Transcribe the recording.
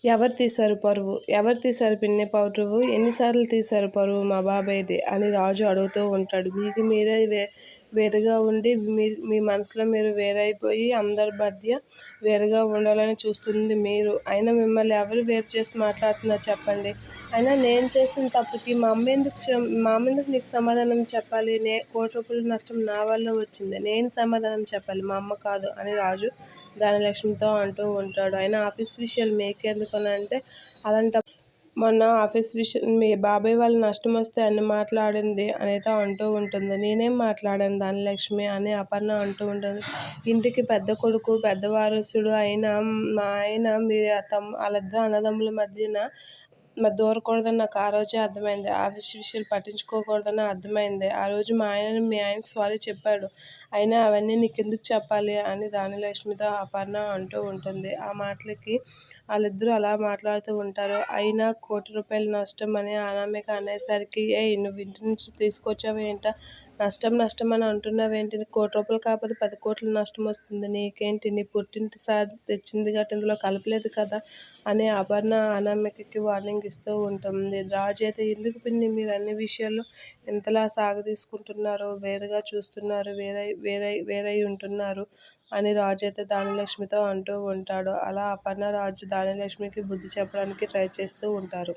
ఎవరు తీశారు పరువు? ఎవరు తీశారు పిన్ని పరువు? ఎన్నిసార్లు తీశారు పరువు మా బాబాయ్‌ది అని రాజు అడుగుతూ ఉంటాడు. మీకు మీరే వేరుగా ఉండి మీ మనసులో మీరు వేరైపోయి అందరి మధ్య వేరుగా ఉండాలని చూస్తుంది మీరు. అయినా మిమ్మల్ని ఎవరు వేరు చేసి మాట్లాడుతున్నారు చెప్పండి? అయినా నేను చేసిన తప్పుకి మా అమ్మ ఎందుకు నీకు సమాధానం చెప్పాలి? ₹1,00,00,000 నష్టం నా వల్ల వచ్చింది. నేను సమాధానం చెప్పాలి, మా అమ్మ కాదు అని రాజు ధనలక్ష్మితో అంటూ ఉంటాడు. అయినా ఆఫీస్ విషయాలు మీకెందుకనంటే, మొన్న ఆఫీస్ విషయం మీ బాబాయ్ వాళ్ళ నష్టమొస్తే అన్ని మాట్లాడింది అనిత అంటూ ఉంటుంది. నేనేం మాట్లాడాను ధనలక్ష్మి అని అపర్ణ అంటూ ఉంటుంది. ఇంటికి పెద్ద కొడుకు, పెద్ద వారసుడు అయిన మా ఆయన ఆళ్ళిద్దరు అన్నదమ్ముల మధ్యన దూరకూడదని నాకు ఆ రోజే అర్థమైంది. ఆఫీస్ విషయాలు పట్టించుకోకూడదని అర్థమైంది. ఆ రోజు మీ ఆయనకి సారీ చెప్పాడు. అయినా అవన్నీ నీకెందుకు చెప్పాలి అని ధనలక్ష్మితో అపర్ణ అంటూ ఉంటుంది. ఆ మాటలకి ఆళ్ళిద్దరూ అలా మాట్లాడుతూ ఉంటారు. అయినా ₹1,00,00,000 నష్టం అని అనామిక అనేసరికి, ఏయ్ నువ్వు ఇంటి నుంచి తీసుకొచ్చావేంట? నష్టం అని అంటున్నావేంటి? ₹1,00,00,000 కాకపోతే 10,00,00,000 నష్టం వస్తుంది. నీకేంటి? నీ పుట్టింటి సార్ తెచ్చింది గట్ట ఇందులో కలపలేదు కదా అని అపర్ణ అనామికకి వార్నింగ్ ఇస్తూ ఉంటుంది. రాజు అయితే, ఎందుకు పిన్ని మీరు అన్ని విషయాల్లో ఇంతలా సాగదీసుకుంటున్నారు, వేరుగా చూస్తున్నారు, వేరై ఉంటున్నారు అని రాజు అయితే ధనలక్ష్మితో అంటూ ఉంటాడు. అలా అపర్ణ, రాజు ధనలక్ష్మికి బుద్ధి చెప్పడానికి ట్రై చేస్తూ ఉంటారు.